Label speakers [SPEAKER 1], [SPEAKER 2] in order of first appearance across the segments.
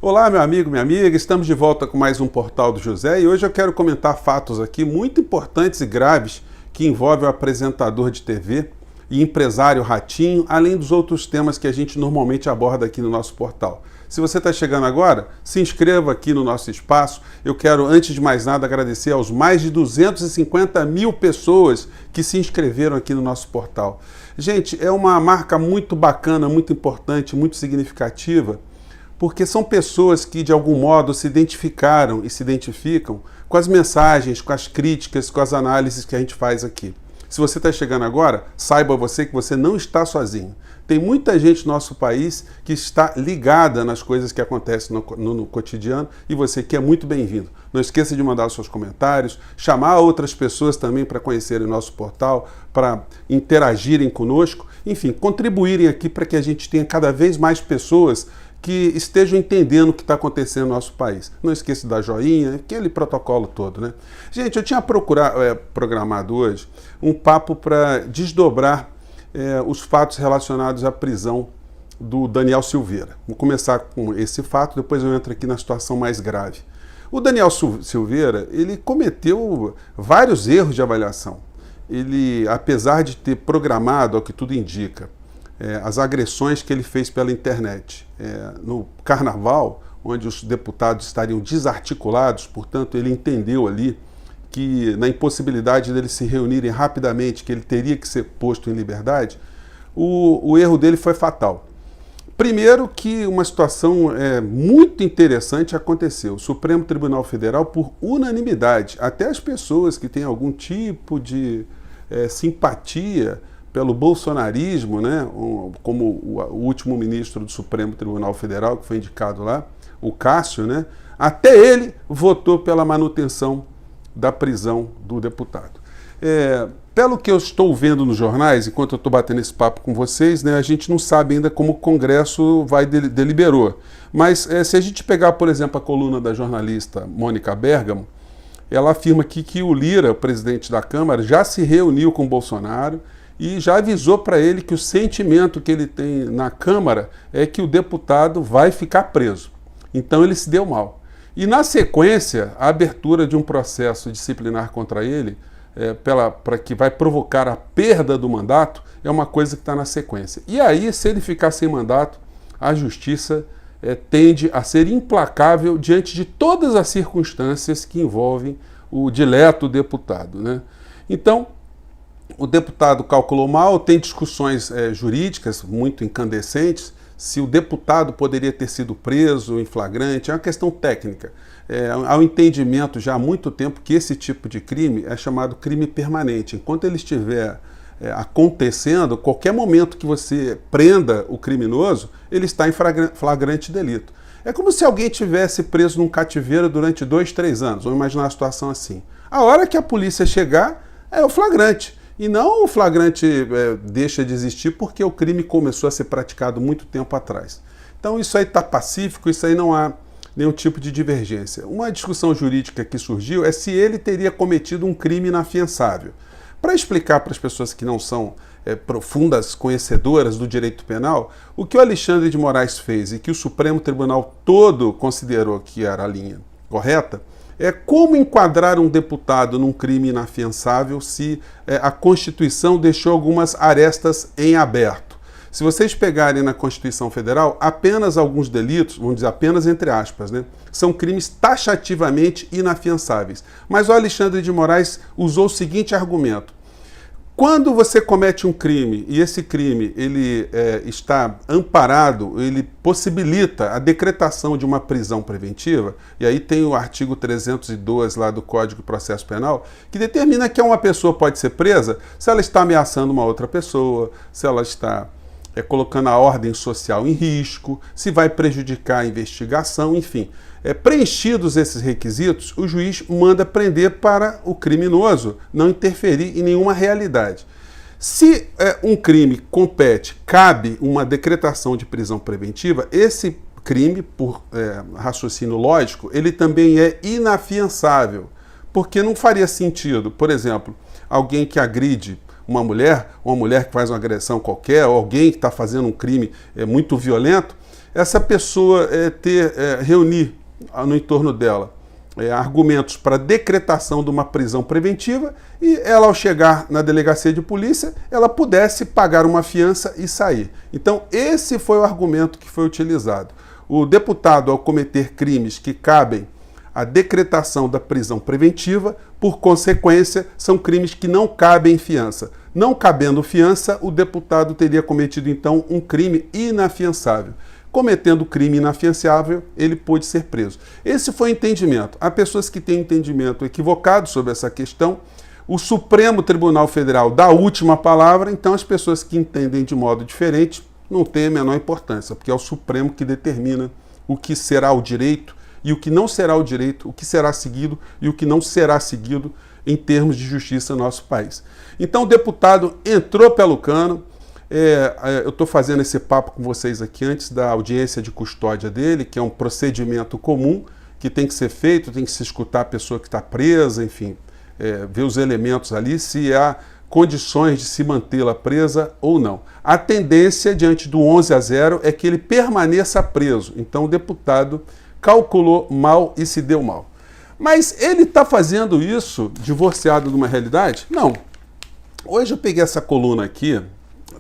[SPEAKER 1] Olá, meu amigo, minha amiga, estamos de volta com mais um Portal do José e hoje eu quero comentar fatos aqui muito importantes e graves que envolvem o apresentador de TV e empresário Ratinho, além dos outros temas que a gente normalmente aborda aqui no nosso portal. Se você está chegando agora, se inscreva aqui no nosso espaço. Eu quero, antes de mais nada, agradecer aos mais de 250 mil pessoas que se inscreveram aqui no nosso portal. Gente, é uma marca muito bacana, muito importante, muito significativa, porque são pessoas que, de algum modo, se identificaram e se identificam com as mensagens, com as críticas, com as análises que a gente faz aqui. Se você está chegando agora, saiba você que você não está sozinho. Tem muita gente no nosso país que está ligada nas coisas que acontecem no cotidiano e você que é muito bem-vindo. Não esqueça de mandar os seus comentários, chamar outras pessoas também para conhecerem o nosso portal, para interagirem conosco, enfim, contribuírem aqui para que a gente tenha cada vez mais pessoas que estejam entendendo o que está acontecendo no nosso país. Não esqueça da joinha, aquele protocolo todo, né? Gente, eu tinha programado hoje um papo para desdobrar os fatos relacionados à prisão do Daniel Silveira. Vou começar com esse fato, depois eu entro aqui na situação mais grave. O Daniel Silveira, ele cometeu vários erros de avaliação. Ele, apesar de ter programado, ao que tudo indica, as agressões que ele fez pela internet no carnaval, onde os deputados estariam desarticulados, portanto ele entendeu ali que na impossibilidade deles se reunirem rapidamente, que ele teria que ser posto em liberdade, o erro dele foi fatal. Primeiro que uma situação muito interessante aconteceu. O Supremo Tribunal Federal, por unanimidade, até as pessoas que têm algum tipo de simpatia pelo bolsonarismo, né, como o último ministro do Supremo Tribunal Federal, que foi indicado lá, o Cássio, né, até ele votou pela manutenção da prisão do deputado. Pelo que eu estou vendo nos jornais, enquanto eu estou batendo esse papo com vocês, né, a gente não sabe ainda como o Congresso deliberou. Mas se a gente pegar, por exemplo, a coluna da jornalista Mônica Bergamo, ela afirma que o Lira, o presidente da Câmara, já se reuniu com o Bolsonaro e já avisou para ele que o sentimento que ele tem na Câmara é que o deputado vai ficar preso. Então ele se deu mal. E na sequência, a abertura de um processo disciplinar contra ele, para que vai provocar a perda do mandato, é uma coisa que está na sequência. E aí, se ele ficar sem mandato, a justiça tende a ser implacável diante de todas as circunstâncias que envolvem o dileto deputado, né? Então, o deputado calculou mal, tem discussões jurídicas muito incandescentes, se o deputado poderia ter sido preso em flagrante, é uma questão técnica. Há um entendimento já há muito tempo que esse tipo de crime é chamado crime permanente. Enquanto ele estiver acontecendo, qualquer momento que você prenda o criminoso, ele está em flagrante delito. É como se alguém tivesse preso num cativeiro durante 2, 3 anos. Vamos imaginar uma situação assim. A hora que a polícia chegar, é o flagrante. E não o flagrante deixa de existir porque o crime começou a ser praticado muito tempo atrás. Então isso aí está pacífico, isso aí não há nenhum tipo de divergência. Uma discussão jurídica que surgiu é se ele teria cometido um crime inafiançável. Para explicar para as pessoas que não são profundas conhecedoras do direito penal, o que o Alexandre de Moraes fez e que o Supremo Tribunal todo considerou que era a linha correta, é como enquadrar um deputado num crime inafiançável se a Constituição deixou algumas arestas em aberto. Se vocês pegarem na Constituição Federal, apenas alguns delitos, vamos dizer apenas entre aspas, né, são crimes taxativamente inafiançáveis. Mas o Alexandre de Moraes usou o seguinte argumento: quando você comete um crime e esse crime ele está amparado, ele possibilita a decretação de uma prisão preventiva, e aí tem o artigo 302 lá do Código de Processo Penal, que determina que uma pessoa pode ser presa se ela está ameaçando uma outra pessoa, se ela está colocando a ordem social em risco, se vai prejudicar a investigação, enfim. Preenchidos esses requisitos, o juiz manda prender para o criminoso não interferir em nenhuma realidade. Se um crime cabe uma decretação de prisão preventiva, esse crime, por raciocínio lógico, ele também é inafiançável, porque não faria sentido, por exemplo, alguém que agride uma mulher que faz uma agressão qualquer, ou alguém que está fazendo um crime muito violento, essa pessoa reunir no entorno dela argumentos para decretação de uma prisão preventiva e ela, ao chegar na delegacia de polícia, ela pudesse pagar uma fiança e sair. Então, esse foi o argumento que foi utilizado. O deputado, ao cometer crimes que cabem a decretação da prisão preventiva, por consequência, são crimes que não cabem fiança. Não cabendo fiança, o deputado teria cometido, então, um crime inafiançável. Cometendo crime inafiançável, ele pôde ser preso. Esse foi o entendimento. Há pessoas que têm entendimento equivocado sobre essa questão. O Supremo Tribunal Federal dá a última palavra, então as pessoas que entendem de modo diferente não têm a menor importância, porque é o Supremo que determina o que será o direito e o que não será o direito, o que será seguido e o que não será seguido em termos de justiça no nosso país. Então o deputado entrou pelo cano. Eu estou fazendo esse papo com vocês aqui antes da audiência de custódia dele, que é um procedimento comum que tem que ser feito, tem que se escutar a pessoa que está presa, enfim, ver os elementos ali, se há condições de se mantê-la presa ou não. A tendência, diante do 11-0, é que ele permaneça preso. Então o deputado calculou mal e se deu mal. Mas ele está fazendo isso divorciado de uma realidade? Não. Hoje eu peguei essa coluna aqui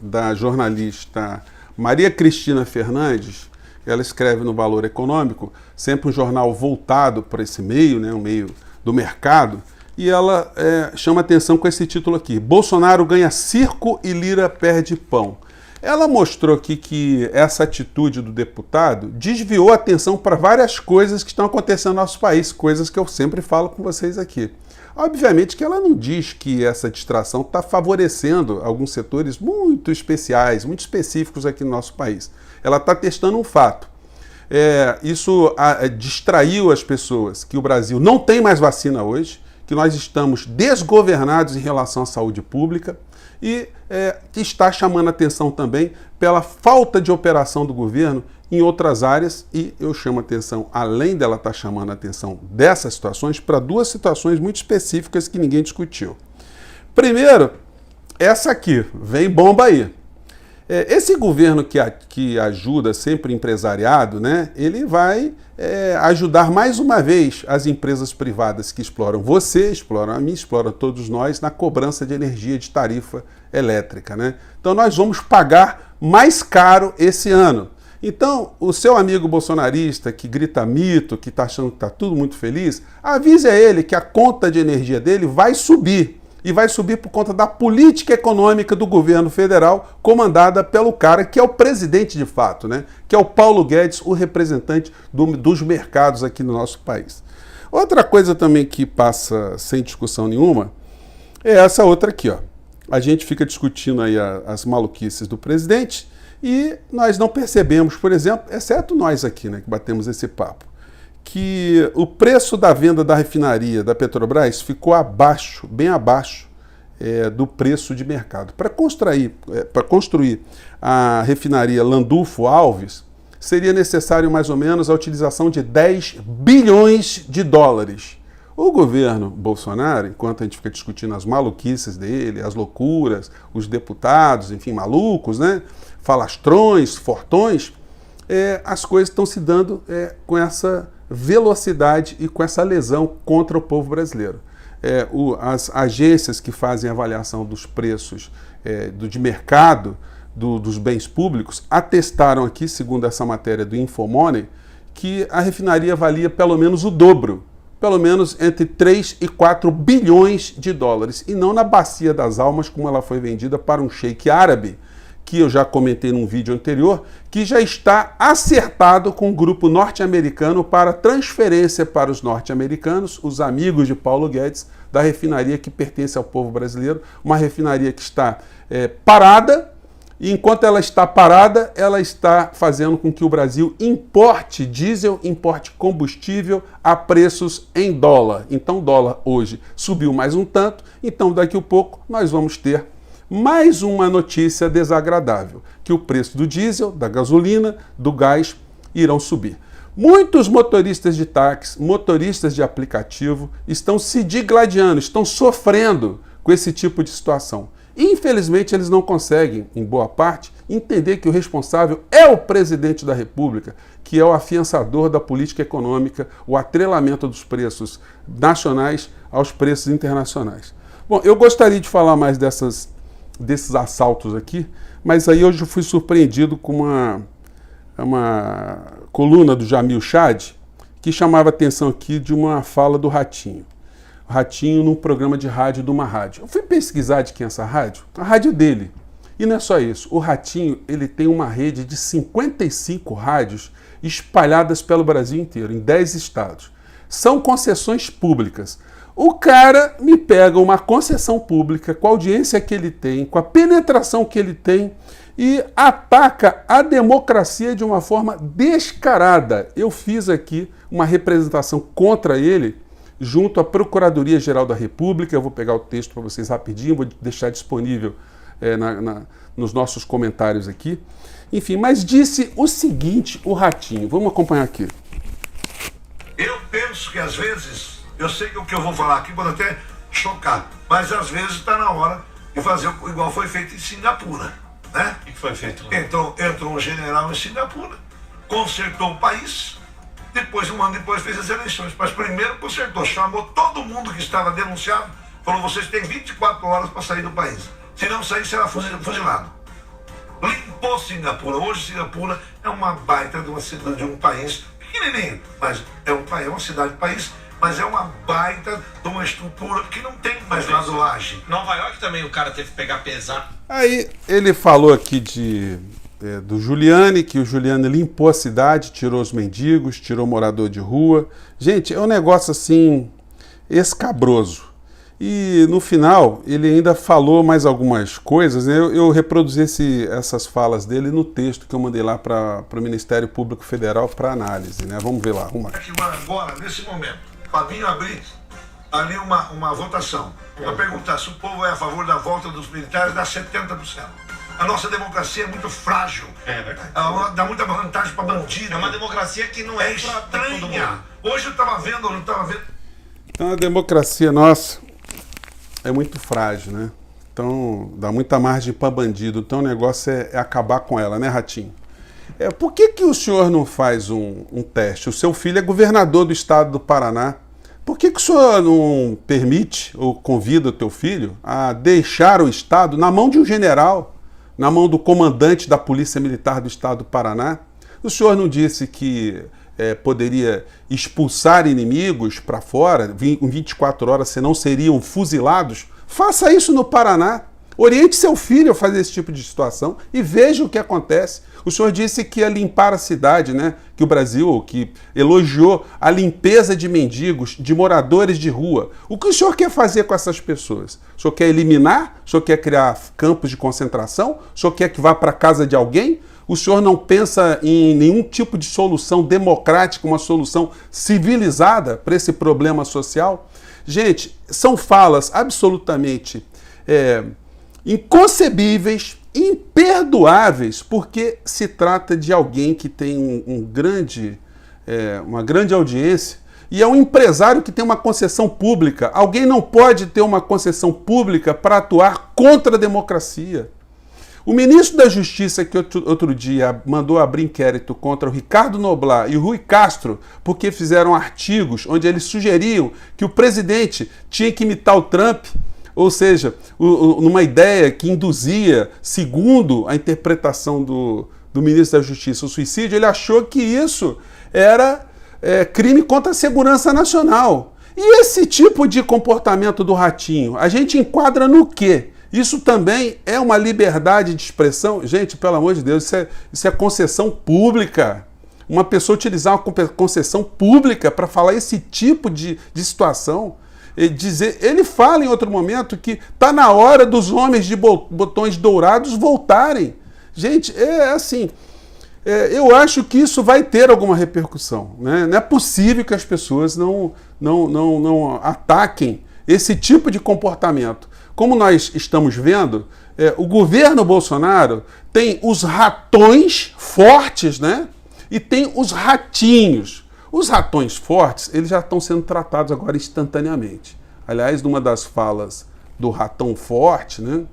[SPEAKER 1] da jornalista Maria Cristina Fernandes. Ela escreve no Valor Econômico, sempre um jornal voltado para esse meio, né, um meio do mercado, e ela chama atenção com esse título aqui: Bolsonaro ganha circo e Lira perde pão. Ela mostrou aqui que essa atitude do deputado desviou a atenção para várias coisas que estão acontecendo no nosso país, coisas que eu sempre falo com vocês aqui. Obviamente que ela não diz que essa distração está favorecendo alguns setores muito especiais, muito específicos aqui no nosso país. Ela está testando um fato. Isso distraiu as pessoas que o Brasil não tem mais vacina hoje, que nós estamos desgovernados em relação à saúde pública e que está chamando atenção também pela falta de operação do governo em outras áreas, e eu chamo atenção, além dela estar chamando atenção dessas situações, para duas situações muito específicas que ninguém discutiu. Primeiro, essa aqui, vem bomba aí. Esse governo que ajuda sempre o empresariado, né, ele vai ajudar mais uma vez as empresas privadas que exploram você, exploram a mim, exploram todos nós na cobrança de energia de tarifa elétrica, né? Então nós vamos pagar mais caro esse ano. Então, o seu amigo bolsonarista que grita mito, que está achando que está tudo muito feliz, avise a ele que a conta de energia dele vai subir. E vai subir por conta da política econômica do governo federal, comandada pelo cara que é o presidente de fato, né? Que é o Paulo Guedes, o representante dos mercados aqui no nosso país. Outra coisa também que passa sem discussão nenhuma é essa outra aqui, ó. A gente fica discutindo aí as maluquices do presidente e nós não percebemos, por exemplo, exceto nós aqui, né, que batemos esse papo, que o preço da venda da refinaria da Petrobras ficou abaixo, bem abaixo do preço de mercado. Para construir a refinaria Landulfo Alves, seria necessário mais ou menos a utilização de 10 bilhões de dólares. O governo Bolsonaro, enquanto a gente fica discutindo as maluquices dele, as loucuras, os deputados, enfim, malucos, né, falastrões, fortões, as coisas estão se dando com essa velocidade e com essa lesão contra o povo brasileiro. As agências que fazem avaliação dos preços de mercado dos bens públicos atestaram aqui, segundo essa matéria do Infomoney, que a refinaria valia pelo menos o dobro, pelo menos entre 3 e 4 bilhões de dólares, e não na bacia das almas como ela foi vendida para um sheik árabe, que eu já comentei num vídeo anterior, que já está acertado com o grupo norte-americano para transferência para os norte-americanos, os amigos de Paulo Guedes, da refinaria que pertence ao povo brasileiro, uma refinaria que está parada, e enquanto ela está parada, ela está fazendo com que o Brasil importe diesel, importe combustível a preços em dólar. Então o dólar hoje subiu mais um tanto, então daqui a pouco nós vamos ter mais uma notícia desagradável, que o preço do diesel, da gasolina, do gás irão subir. Muitos motoristas de táxi, motoristas de aplicativo estão se digladiando, estão sofrendo com esse tipo de situação. Infelizmente, eles não conseguem, em boa parte, entender que o responsável é o presidente da República, que é o afiançador da política econômica, o atrelamento dos preços nacionais aos preços internacionais. Bom, eu gostaria de falar mais desses assaltos aqui, mas aí hoje eu fui surpreendido com uma coluna do Jamil Chad, que chamava a atenção aqui de uma fala do Ratinho. O Ratinho num programa de rádio de uma rádio. Eu fui pesquisar de quem é essa rádio. A rádio dele. E não é só isso. O Ratinho, ele tem uma rede de 55 rádios espalhadas pelo Brasil inteiro, em 10 estados. São concessões públicas. O cara me pega uma concessão pública, com a audiência que ele tem, com a penetração que ele tem, e ataca a democracia de uma forma descarada. Eu fiz aqui uma representação contra ele junto à Procuradoria-Geral da República. Eu vou pegar o texto para vocês rapidinho, vou deixar disponível nos nossos comentários aqui. Enfim, mas disse o seguinte, o Ratinho. Vamos acompanhar aqui.
[SPEAKER 2] Eu penso que às vezes, eu sei que o que eu vou falar aqui pode até chocar, mas às vezes está na hora de fazer igual foi feito em Singapura. Né?
[SPEAKER 3] O que foi feito?
[SPEAKER 2] Então entrou um general em Singapura, consertou o país, depois, um ano depois, fez as eleições. Mas primeiro consertou, chamou todo mundo que estava denunciado, falou: vocês têm 24 horas para sair do país. Se não sair, será fuzilado. Limpou Singapura. Hoje Singapura é uma baita de uma cidade, de um país pequenininho, mas é uma cidade-país, mas é uma baita de uma estrutura que não tem mais lá do Laje.
[SPEAKER 3] Nova York também o cara teve que pegar pesado.
[SPEAKER 1] Aí ele falou aqui do Giuliani, que o Giuliani limpou a cidade, tirou os mendigos, tirou morador de rua. Gente, é um negócio assim escabroso. E no final ele ainda falou mais algumas coisas. Eu reproduzi essas falas dele no texto que eu mandei lá para o Ministério Público Federal para análise, né? Vamos ver lá, vamos lá.
[SPEAKER 2] Agora, nesse momento, Fabinho abrir ali uma votação para perguntar se o povo é a favor da volta dos militares, dá 70%. A nossa democracia é muito frágil.
[SPEAKER 3] É verdade.
[SPEAKER 2] Dá muita vantagem para bandido.
[SPEAKER 3] É uma democracia que não é para todo mundo.
[SPEAKER 2] Hoje eu estava vendo, não estava vendo.
[SPEAKER 1] Então a democracia nossa é muito frágil, né? Então dá muita margem para bandido. Então o negócio é acabar com ela, né, Ratinho? Por que o senhor não faz um teste? O seu filho é governador do estado do Paraná. Por que o senhor não permite ou convida o teu filho a deixar o estado na mão de um general, na mão do comandante da Polícia Militar do estado do Paraná? O senhor não disse que poderia expulsar inimigos para fora, em 24 horas, senão seriam fuzilados? Faça isso no Paraná. Oriente seu filho a fazer esse tipo de situação e veja o que acontece. O senhor disse que ia limpar a cidade, né? Que o Brasil, que elogiou a limpeza de mendigos, de moradores de rua. O que o senhor quer fazer com essas pessoas? O senhor quer eliminar? O senhor quer criar campos de concentração? O senhor quer que vá para a casa de alguém? O senhor não pensa em nenhum tipo de solução democrática, uma solução civilizada para esse problema social? Gente, são falas absolutamente inconcebíveis, imperdoáveis, porque se trata de alguém que tem uma grande audiência e é um empresário que tem uma concessão pública. Alguém não pode ter uma concessão pública para atuar contra a democracia. O ministro da Justiça, que outro dia mandou abrir inquérito contra o Ricardo Noblat e o Rui Castro, porque fizeram artigos onde eles sugeriam que o presidente tinha que imitar o Trump, ou seja, numa ideia que induzia, segundo a interpretação do ministro da Justiça, o suicídio, ele achou que isso era crime contra a segurança nacional. E esse tipo de comportamento do Ratinho, a gente enquadra no quê? Isso também é uma liberdade de expressão? Gente, pelo amor de Deus, isso é concessão pública. Uma pessoa utilizar uma concessão pública para falar esse tipo de situação. Ele fala em outro momento que está na hora dos homens de botões dourados voltarem. Gente, eu acho que isso vai ter alguma repercussão, né? Não é possível que as pessoas não ataquem esse tipo de comportamento. Como nós estamos vendo, o governo Bolsonaro tem os ratões fortes, né? E tem os ratinhos. Os ratões fortes, eles já estão sendo tratados agora instantaneamente. Aliás, numa das falas do ratão forte, né?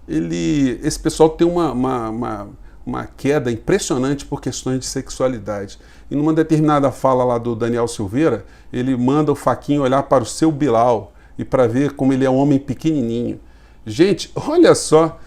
[SPEAKER 1] esse pessoal tem uma queda impressionante por questões de sexualidade. E numa determinada fala lá do Daniel Silveira, ele manda o Faquinha olhar para o seu Bilal e para ver como ele é um homem pequenininho. Gente, olha só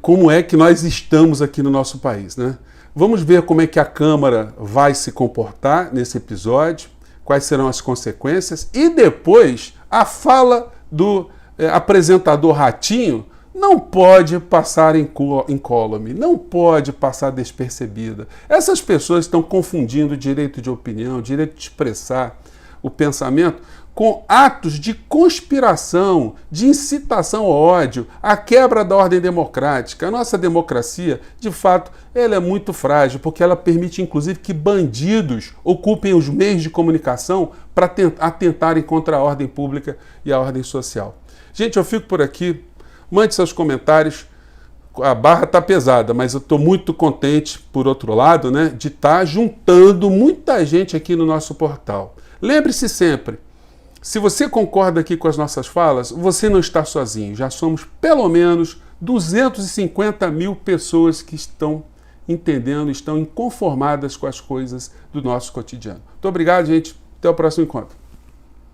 [SPEAKER 1] como é que nós estamos aqui no nosso país, né? Vamos ver como é que a Câmara vai se comportar nesse episódio, quais serão as consequências, e depois a fala do apresentador Ratinho não pode passar incólume, não pode passar despercebida. Essas pessoas estão confundindo o direito de opinião, o direito de expressar o pensamento com atos de conspiração, de incitação ao ódio, a quebra da ordem democrática. A nossa democracia, de fato, ela é muito frágil, porque ela permite, inclusive, que bandidos ocupem os meios de comunicação para atentarem contra a ordem pública e a ordem social. Gente, eu fico por aqui. Mande seus comentários. A barra está pesada, mas eu estou muito contente, por outro lado, né, de estar juntando muita gente aqui no nosso portal. Lembre-se sempre, se você concorda aqui com as nossas falas, você não está sozinho. Já somos pelo menos 250 mil pessoas que estão entendendo, estão inconformadas com as coisas do nosso cotidiano. Muito obrigado, gente. Até o próximo encontro.